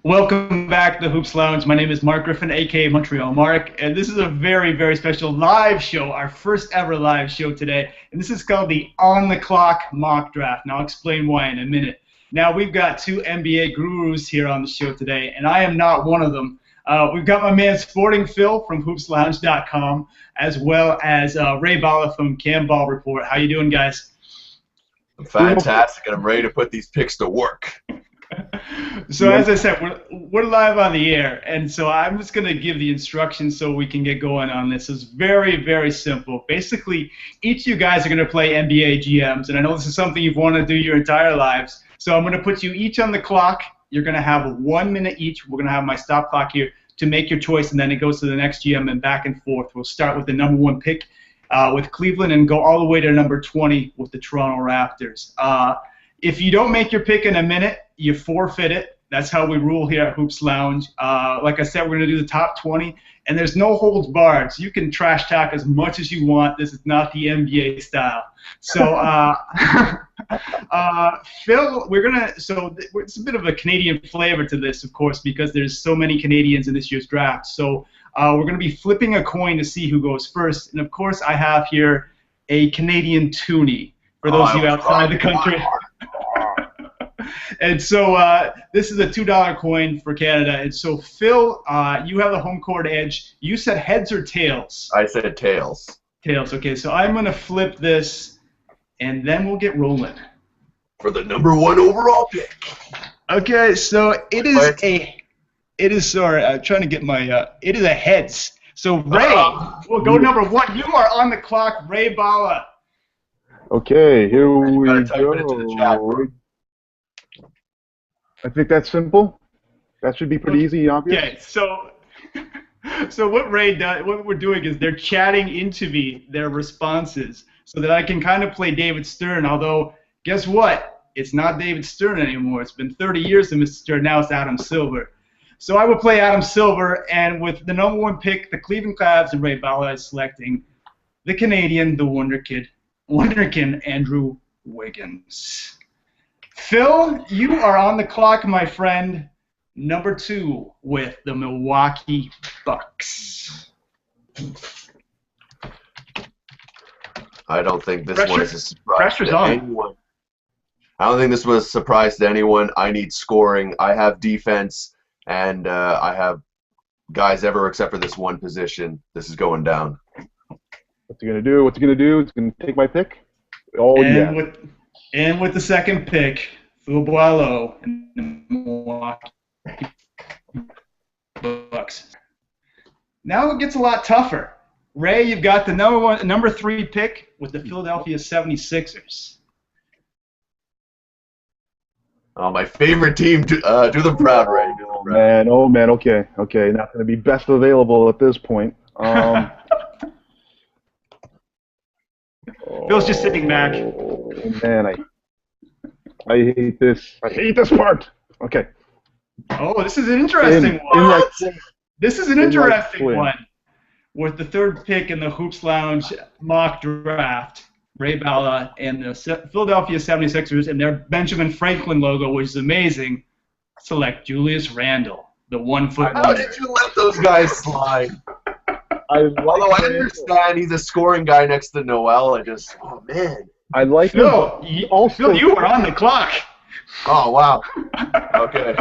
Welcome back to the Hoops Lounge. My name is Mark Griffin, aka Montreal Mark, and this is a very, very special live show, our first ever live show today. And this is called the On the Clock Mock Draft, and I'll explain why in a minute. Now, we've got two NBA gurus here on the show today, and I am not one of them. We've got my man Sporting Phil from hoopslounge.com, as well as Ray Bala from Cam Ball Report. How you doing, guys? I'm fantastic, and I'm ready to put these picks to work. So as I said, we're live on the air, and so I'm just going to give the instructions so we can get going on this. It's very, very simple. Basically, each of you guys are going to play NBA GMs, and I know this is something you've wanted to do your entire lives. So I'm going to put you each on the clock. You're going to have 1 minute each. We're going to have my stop clock here to make your choice, and then it goes to the next GM and back and forth. We'll start with the number 1 pick with Cleveland and go all the way to number 20 with the Toronto Raptors. If you don't make your pick in a minute, you forfeit it. That's how we rule here at Hoops Lounge. Like I said, we're going to do the top 20, and there's no holds barred. So you can trash talk as much as you want. This is not the NBA style. So, Phil, it's a bit of a Canadian flavor to this, of course, because there's so many Canadians in this year's draft. So we're going to be flipping a coin to see who goes first. And, of course, I have here a Canadian toonie for those of you outside the country. And so this is a $2 coin for Canada. And so, Phil, you have the home court edge. You said heads or tails? I said tails. Tails. Okay, so I'm going to flip this, and then we'll get rolling. For the number 1 overall pick. Okay, so it is a heads. So, Ray, we'll go number 1. You are on the clock, Ray Bala. Okay, here we go. I think that's simple. That should be pretty easy, obvious. Okay, so what Ray does, what we're doing is they're chatting into me their responses so that I can kind of play David Stern. Although, guess what? It's not David Stern anymore. It's been 30 years since Mr. Stern. Now it's Adam Silver. So I will play Adam Silver, and with the number 1 pick, the Cleveland Cavs, and Ray Bala is selecting the Canadian, the Wonderkin, Andrew Wiggins. Phil, you are on the clock, my friend. Number 2 with the Milwaukee Bucks. I don't think this one is a surprise to anyone. I don't think this was a surprise to anyone. I need scoring. I have defense, and I have guys ever except for this one position. This is going down. What's he gonna do? What's he gonna do? He's gonna take my pick. Oh yeah. And with the second pick, Boileau and the Milwaukee Bucks. Now it gets a lot tougher. Ray, you've got the number 3 pick with the Philadelphia 76ers. Oh, my favorite team. Do them proud, Ray. Do them proud. Oh man. Okay. Not gonna be best available at this point. Phil's just sitting back. Oh man, I hate this. I hate this part. Okay. Oh, this is an interesting one. This is an interesting one. With the 3rd pick in the Hoops Lounge mock draft, Ray Bala and the Philadelphia 76ers and their Benjamin Franklin logo, which is amazing, select Julius Randle, the 1 foot. How did you let those guys slide? Although I understand he's a scoring guy next to Noel, oh man. I like Phil, Phil, you are on the clock. Oh wow. Okay.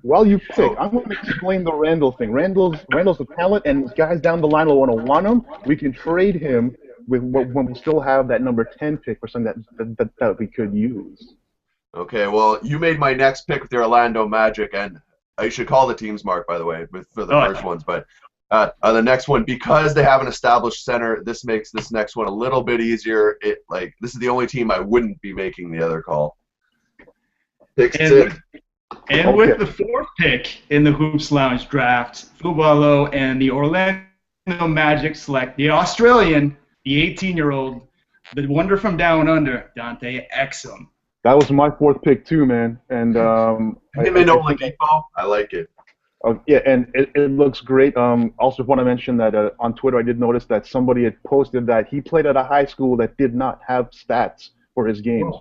While you pick, I'm going to explain the Randle thing. Randle's a talent, and guys down the line will want him. We can trade him when we still have that number 10 pick for something that we could use. Okay, well, you made my next pick with the Orlando Magic, and I should call the teams, Mark, by the way, for the first ones, but the next one, because they have an established center, this makes this next one a little bit easier. This is the only team I wouldn't be making the other call. And with the 4th pick in the Hoops Lounge draft, Boileau and the Orlando Magic select the Australian, the 18-year-old, the wonder from down under, Dante Exum. That was my 4th pick too, man. And him and Oladipo, I like it. Yeah, and it looks great. Also want to mention that on Twitter I did notice that somebody had posted that he played at a high school that did not have stats for his games.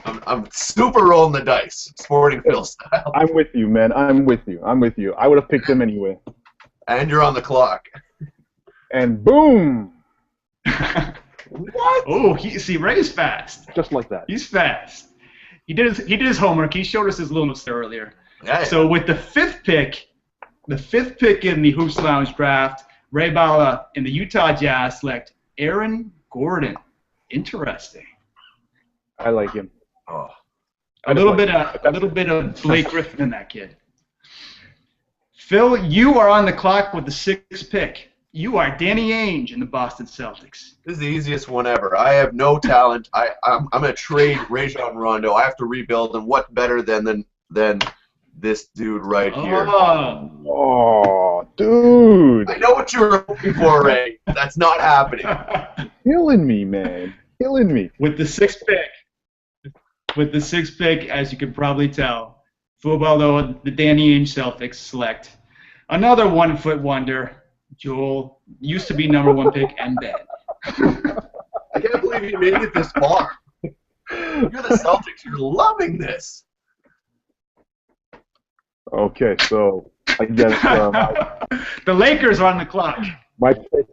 I'm super rolling the dice, Sporting Phil style. I'm with you, man. I'm with you. I would have picked him anyway. And you're on the clock. And boom! What? Oh, see, Ray's fast. Just like that. He's fast. He did his homework. He showed us his little notes there earlier. Yeah. So with the fifth pick in the Hoops Lounge draft, Ray Bala and the Utah Jazz select Aaron Gordon. Interesting. I like him. Oh. A little bit of Blake Griffin in that kid. Phil, you are on the clock with the sixth pick. You are Danny Ainge in the Boston Celtics. This is the easiest one ever. I have no talent. I'm going to trade Rajon Rondo. I have to rebuild, and what better than this dude right here? Oh, dude. I know what you were looking for, Ray. That's not happening. Killing me, man. Killing me. With the sixth pick, as you can probably tell, Boileau, the Danny Ainge Celtics select another 1 foot wonder. Joel used to be number 1 pick, Embiid. I can't believe you made it this far. You're the Celtics. You're loving this. Okay, so I guess the Lakers are on the clock. My pick.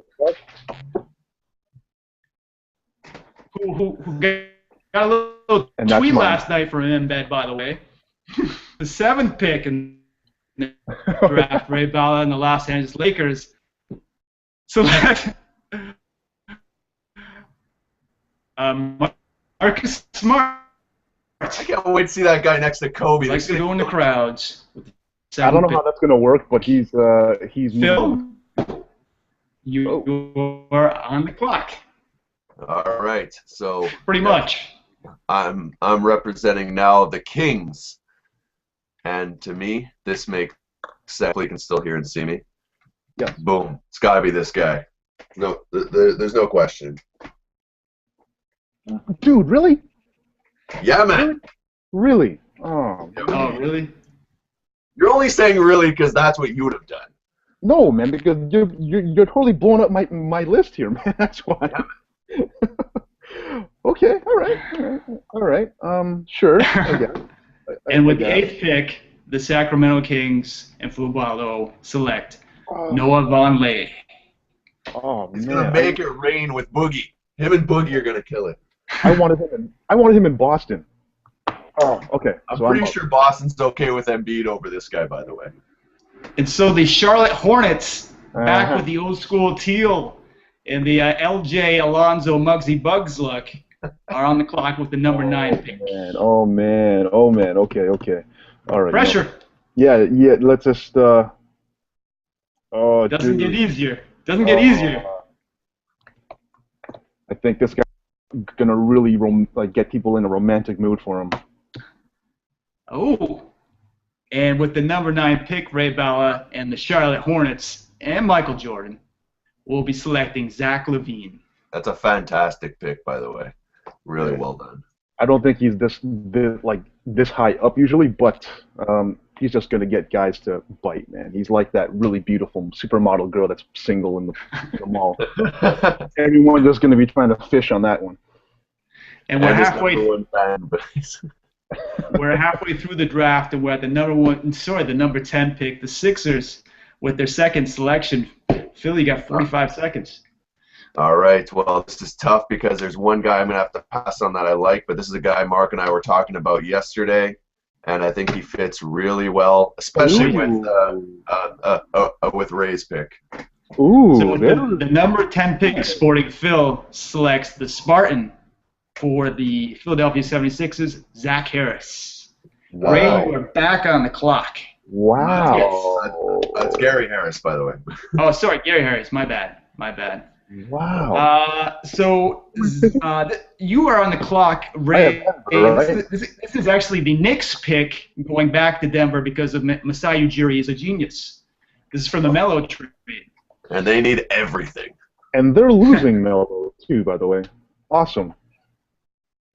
Who got a little tweet last night from Embiid, by the way. The 7th pick in the draft, Ray Bala and the Los Angeles Lakers select Marcus Smart. I can't wait to see that guy next to Kobe. Likes to go in the crowds. I don't know how that's going to work, but he's Phil, you are on the clock. All right, so pretty much. I'm representing now the Kings, and to me, this makes sense. You can still hear and see me. Yeah. Boom! It's got to be this guy. No, there's no question. Dude, really? Yeah, man. Really? Oh. Oh, really? You're only saying really because that's what you would have done. No, man, because you're totally blowing up my list here, man. That's why. Yeah. Okay, all right. Sure. And with the 8th pick, the Sacramento Kings and Boileau select Noah Vonleh. Oh man. He's gonna make it rain with Boogie. Him and Boogie are gonna kill it. I wanted him in Boston. Oh, okay. I'm pretty sure Boston's okay with Embiid over this guy, by the way. And so the Charlotte Hornets, back with the old school teal and the LJ Alonzo Muggsy Bugs look, are on the clock with the number 9 pick. Oh man. Okay. All right. Pressure. Yeah. Let's just. Doesn't get easier. I think this guy's gonna really get people in a romantic mood for him. Oh. And with the number 9 pick, Ray Bala and the Charlotte Hornets and Michael Jordan will be selecting Zach Lavine. That's a fantastic pick, by the way. Really well done. I don't think he's this high up usually, but he's just gonna get guys to bite, man. He's like that really beautiful supermodel girl that's single in the mall. Everyone's just gonna be trying to fish on that one. And we're halfway. We're halfway through the draft, and we're at the number 10 pick, the Sixers, with their second selection. Philly got 45 seconds. All right. Well, this is tough because there's one guy I'm going to have to pass on that I like, but this is a guy Mark and I were talking about yesterday, and I think he fits really well, especially with Ray's pick. Ooh. So the number 10 pick, Sporting Phil, selects the Spartan for the Philadelphia 76ers, Zach Harris. Wow. Ray, we're back on the clock. Wow. That's Gary Harris, by the way. Oh, sorry, Gary Harris. My bad. Wow. You are on the clock, Ray. This is actually the Knicks pick going back to Denver because of Masai Ujiri is a genius. This is from the Melo trade. And they need everything. And they're losing Melo, too, by the way. Awesome.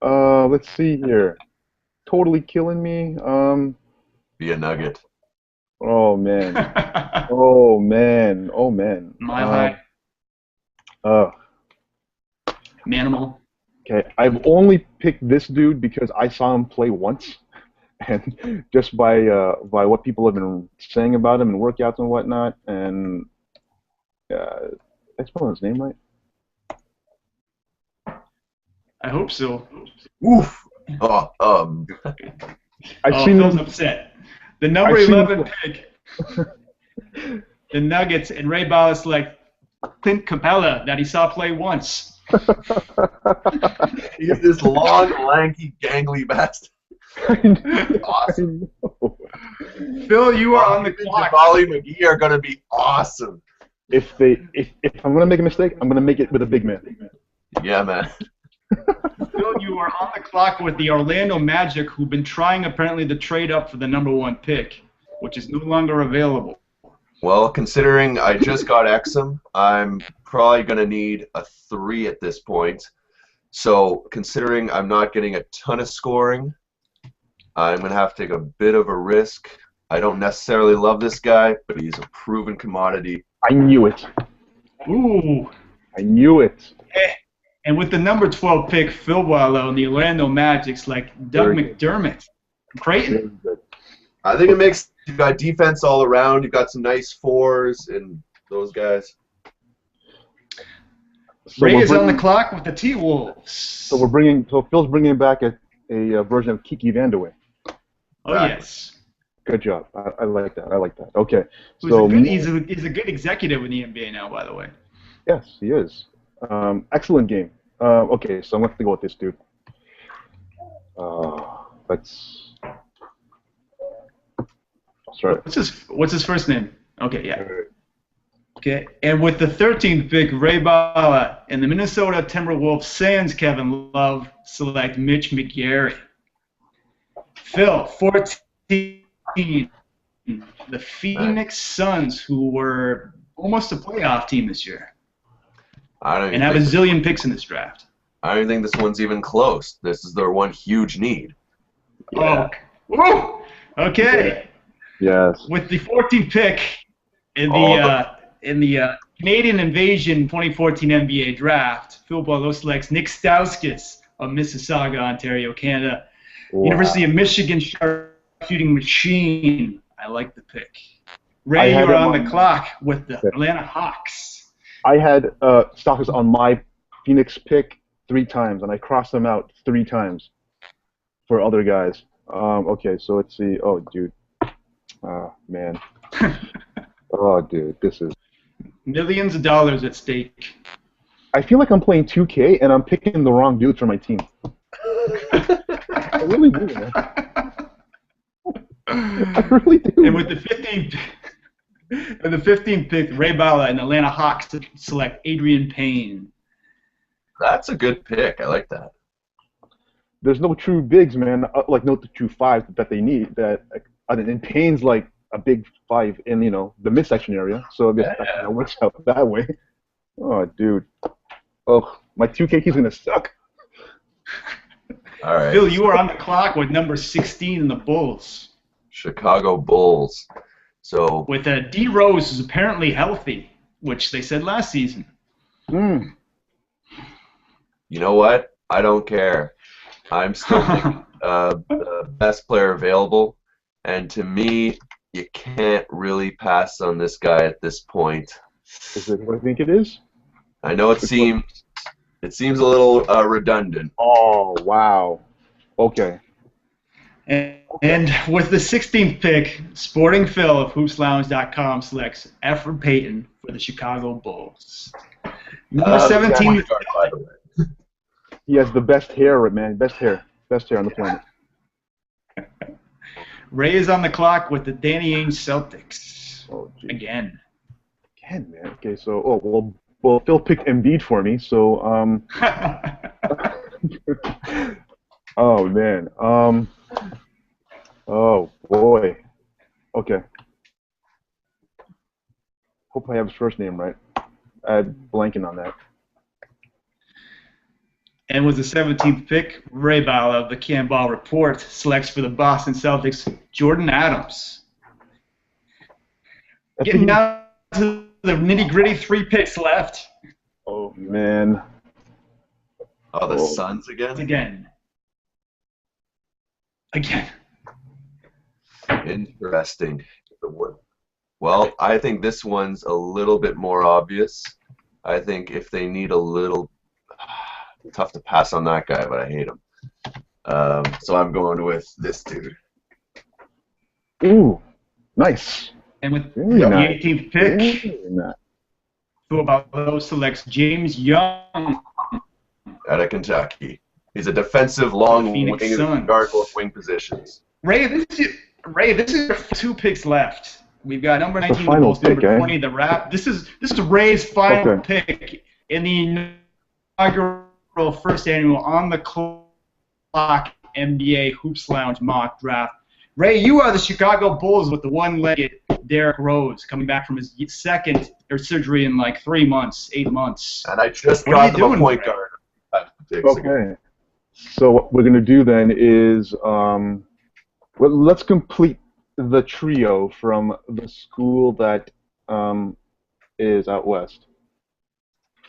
Let's see here. Totally killing me. Be a Nugget. Oh, man. Oh, man. Mile high. Manimal. Okay, I've only picked this dude because I saw him play once, and just by what people have been saying about him and workouts and whatnot, and I spelled his name right? I hope so. Oof. I've seen Phil's him. upset. The number 11 pick, the Nuggets, and Ray Bala select Clint Capela that he saw play once. He's this long, lanky, gangly bastard. Awesome. Phil, you are on the clock. Jabari McGee are going to be awesome. If I'm gonna make a mistake, I'm gonna make it with a big man. Yeah, man. Phil, you are on the clock with the Orlando Magic, who've been trying apparently to trade up for the number 1 pick, which is no longer available. Well, considering I just got Exum, I'm probably going to need a 3 at this point. So, considering I'm not getting a ton of scoring, I'm going to have to take a bit of a risk. I don't necessarily love this guy, but he's a proven commodity. I knew it. Ooh. I knew it. And with the number 12 pick, Phil Boileau and the Orlando Magic's like Doug McDermott. Creighton. I think it makes you got defense all around. You've got some nice 4s and those guys. So Ray is on the clock with the T-Wolves. So Phil's bringing back a version of Kiki Vandeweghe. Oh yes. Good job. I like that. I like that. Okay. He's a good executive in the NBA now, by the way. Yes, he is. Excellent game. Okay, so I'm going to go with this dude. Let's start. What's his first name? Okay, yeah. Okay, and with the 13th pick, Ray Bala and the Minnesota Timberwolves sans Kevin Love select Mitch McGary. Phil, 14. The Phoenix Suns, who were almost a playoff team this year, and have a zillion picks in this draft. I don't even think this one's even close. This is their one huge need. Yeah. Oh, woo! Okay. Yes. With the 14th pick in the Canadian Invasion 2014 NBA Draft, Phil Boileau selects Nick Stauskas of Mississauga, Ontario, Canada. Wow. University of Michigan sharpshooting machine. I like the pick. Ray, you're on the clock with the Atlanta Hawks. I had Stauskas on my Phoenix pick 3 times, and I crossed them out 3 times for other guys. Okay, so let's see. Oh, dude. Man. Oh, dude, this is... Millions of dollars at stake. I feel like I'm playing 2K, and I'm picking the wrong dudes for my team. I really do, man. I really do. And with the 15th pick, Ray Bala and the Atlanta Hawks to select Adrien Payne. That's a good pick. I like that. There's no true bigs, man. Like no true 5s that they need. And Payne's like a big 5 in the midsection area, so I guess that works out that way. Oh, dude. Oh, my 2K key's gonna suck. All right. Phil, you are on the clock with number 16 in the Bulls. Chicago Bulls. So with D Rose is apparently healthy, which they said last season. You know what? I don't care. I'm still the best player available, and to me, you can't really pass on this guy at this point. Is it what I think it is? I know it seems a little redundant. Oh, wow. Okay. And with the 16th pick, Sporting Phil of HoopsLounge.com selects Elfrid Payton for the Chicago Bulls. Number 17. By the way. He has the best hair, man. Best hair on the planet. Ray is on the clock with the Danny Ainge Celtics. Oh, geez. Again, man. Okay, so well, Phil picked Embiid for me, so oh man. Oh boy. Okay. Hope I have his first name right. I'm blanking on that. And with the 17th pick, Ray Bala of the Can Ball Report selects for the Boston Celtics Jordan Adams. Getting down to the nitty-gritty, 3 picks left. Oh man. Oh, the Suns again? Again. Interesting. Well, I think this one's a little bit more obvious. I think if they need a little... Tough to pass on that guy, but I hate him. So I'm going with this dude. Ooh, nice. And with the nice. 18th pick, Boileau selects James Young out of Kentucky. He's a defensive long wing guard, both wing positions. Ray, this is your 2 picks left. We've got number 19, the Bulls, number 20, the Rap. This is Ray's final pick in the inaugural first annual On the Clock NBA Hoops Lounge mock draft. Ray, you are the Chicago Bulls with the one-legged Derrick Rose coming back from his second surgery in like 8 months. And I just got him a point guard. Okay. So what we're going to do then is let's complete the trio from the school that is out west.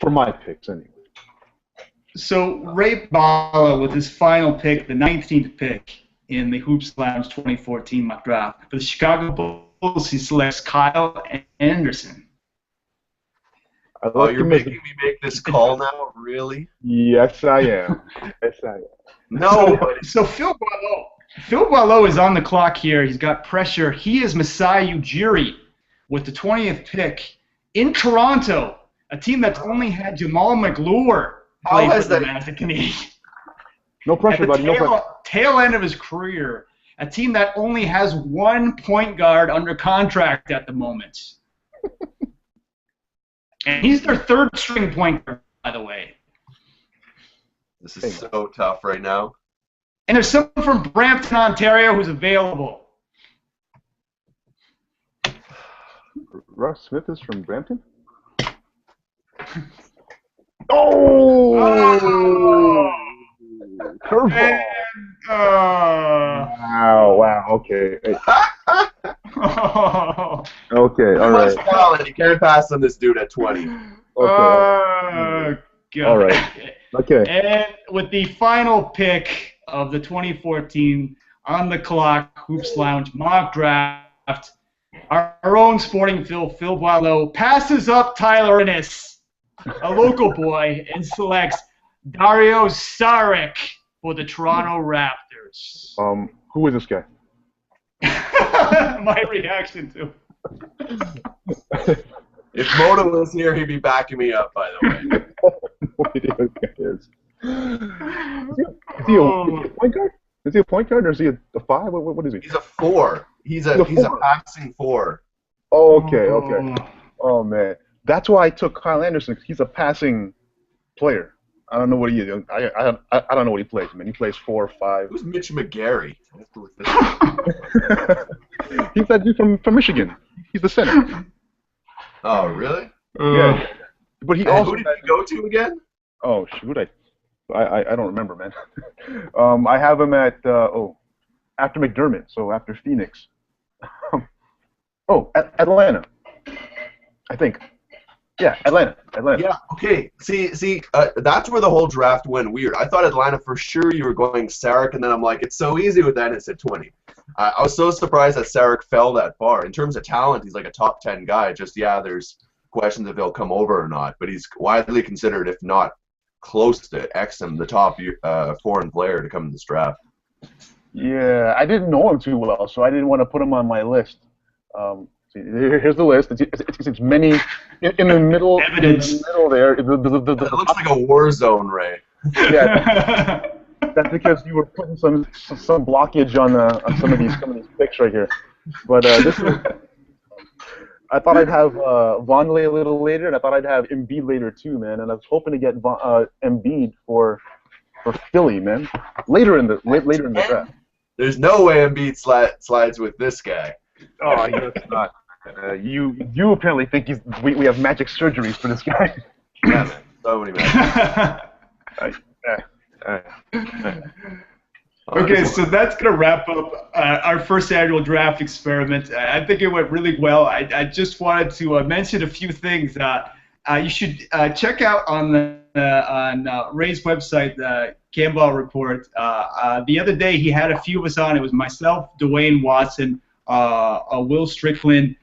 For my picks, anyway. So Ray Bala with his final pick, the 19th pick in the Hoops Lounge 2014 mock draft. For the Chicago Bulls, he selects Kyle Anderson. Oh, you're making me make this call now? Really? Yes, I am. Yes, I am. No. So Phil Boileau is on the clock here. He's got pressure. He is Masai Ujiri with the 20th pick in Toronto, a team that's only had Jamal McGlure play for them as a Canadian. No pressure, buddy. No pressure. Tail end of his career, a team that only has 1 point guard under contract at the moment. And he's their 3rd string point guard, by the way. This is so tough right now. And there's someone from Brampton, Ontario who's available. Russ Smith is from Brampton? Oh! Curveball. Wow. Okay. Okay. All right. You can't pass on this dude at 20. Okay. All right. Okay. And with the final pick of the 2014 On the Clock Hoops Lounge mock draft, our own sporting Phil Boileau passes up Tyler Ennis, a local boy, and selects Dario Saric for the Toronto Raptors. Who is this guy? My reaction to. If Moto was here, he'd be backing me up, by the way. What do you think this guy is? Is he a point guard? Is he a point guard or is he a 5? What is he? He's a 4. He's a passing 4. Oh, okay. Oh man, that's why I took Kyle Anderson, because he's a passing player. I don't know what he is. I don't know what he plays, man. He plays 4 or 5. Who's Mitch McGary? He's that dude from Michigan. He's the center. Oh, really? Yeah. But he also. Who did he go to again? Oh shoot, I don't remember, man. I have him at after McDermott, so after Phoenix. Atlanta. I think. Yeah, Atlanta. Yeah, okay. See, that's where the whole draft went weird. I thought Atlanta for sure you were going Saric, and then I'm like, it's so easy with that, and it's at 20. I was so surprised that Saric fell that far. In terms of talent, he's like a top 10 guy. Just, there's questions if he'll come over or not, but he's widely considered, if not close to Exum, the top foreign player to come in this draft. Yeah, I didn't know him too well, so I didn't want to put him on my list. Here's the list. It's many in the middle. Evidence. In the middle there. It looks like a war zone, Ray. Yeah, that's because you were putting some blockage on some of these picks right here. But this is. I thought I'd have Vonleh a little later, and I thought I'd have Embiid later too, man. And I was hoping to get Embiid for Philly, man. Later in the draft. There's no way Embiid slides with this guy. Oh, I guess not. You apparently think we have magic surgeries for this guy. Yeah, man. So many magic. Okay, so that's going to wrap up our first annual draft experiment. I think it went really well. I just wanted to mention a few things. you should check out on Ray's website the Campbell Report. The other day he had a few of us on. It was myself, Dwayne Watson, Will Strickland.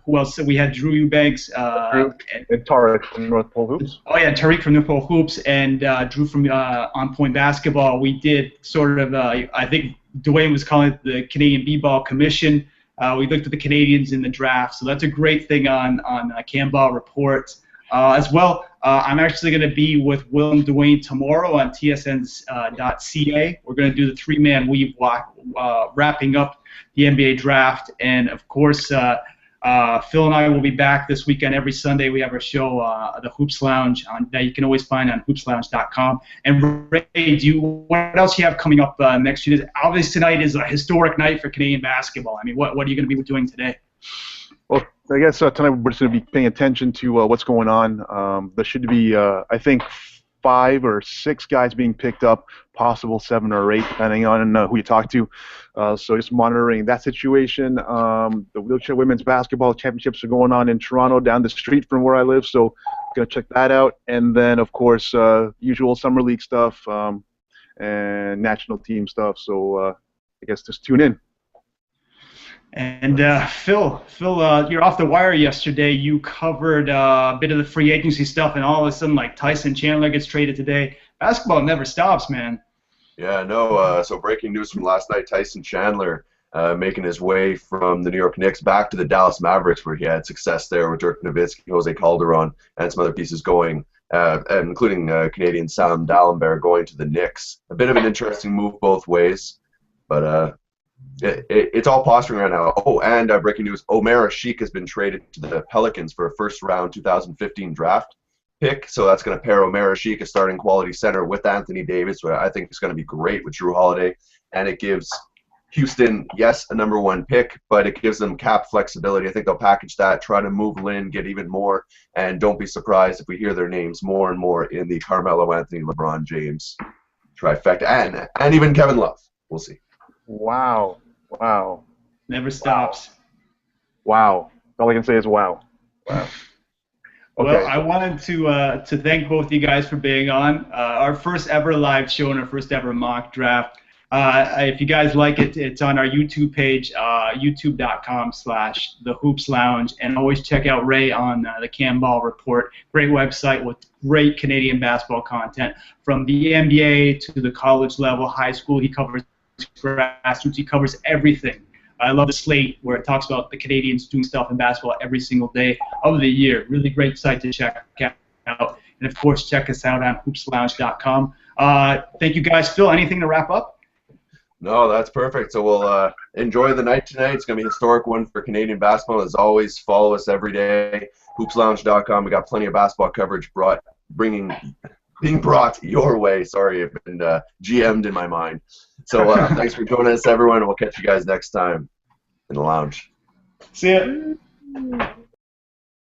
Who else? We had Drew Eubanks. And Tariq from North Pole Hoops. Oh yeah, Tariq from North Pole Hoops and Drew from On Point Basketball. We did sort of, I think Dwayne was calling it the Canadian B-Ball Commission. We looked at the Canadians in the draft, so that's a great thing on Campbell Report. As well, I'm actually going to be with Will and Dwayne tomorrow on tsn.ca. We're going to do the three-man weave wrapping up the NBA draft, and of course, Phil and I will be back this weekend. Every Sunday we have our show, the Hoops Lounge, that you can always find on hoopslounge.com. And Ray, what else you have coming up next few days? Obviously tonight is a historic night for Canadian basketball. I mean, what are you going to be doing today? Well, I guess tonight we're just going to be paying attention to what's going on. There should be, I think, 5 or 6 guys being picked up, possible 7 or 8, depending on who you talk to. So just monitoring that situation. The wheelchair women's basketball championships are going on in Toronto, down the street from where I live. So gonna check that out. And then, of course, usual summer league stuff and national team stuff. So I guess just tune in. And Phil, you're off the wire yesterday. You covered a bit of the free agency stuff, and all of a sudden, like Tyson Chandler gets traded today. Basketball never stops, man. Yeah, no. So breaking news from last night: Tyson Chandler making his way from the New York Knicks back to the Dallas Mavericks, where he had success there with Dirk Nowitzki, Jose Calderon, and some other pieces going, including Canadian Sam Dalembert going to the Knicks. A bit of an interesting move both ways, but. It's all posturing right now. Oh, and breaking news, Omer Asik has been traded to the Pelicans for a first-round 2015 draft pick. So that's going to pair Omer Asik, a starting quality center, with Anthony Davis, which I think is going to be great with Drew Holiday. And it gives Houston, yes, a number 1 pick, but it gives them cap flexibility. I think they'll package that, try to move Lynn, get even more, and don't be surprised if we hear their names more and more in the Carmelo Anthony, LeBron James trifecta, and even Kevin Love. We'll see. Wow. Never stops. Wow. All I can say is wow. Okay. Well, I wanted to thank both you guys for being on. Our first ever live show and our first ever mock draft. If you guys like it, it's on our YouTube page, youtube.com/thehoopslounge. And always check out Ray on the Campbell Report. Great website with great Canadian basketball content from the NBA to the college level, high school. He covers grassroots. He covers everything. I love the slate where it talks about the Canadians doing stuff in basketball every single day of the year. Really great site to check out. And, of course, check us out on hoopslounge.com. Thank you, guys. Phil, anything to wrap up? No, that's perfect. So we'll enjoy the night tonight. It's going to be a historic one for Canadian basketball. As always, follow us every day. Hoopslounge.com. We got plenty of basketball coverage being brought your way. Sorry, I've been GM'd in my mind. So thanks for joining us, everyone. We'll catch you guys next time in the lounge. See ya.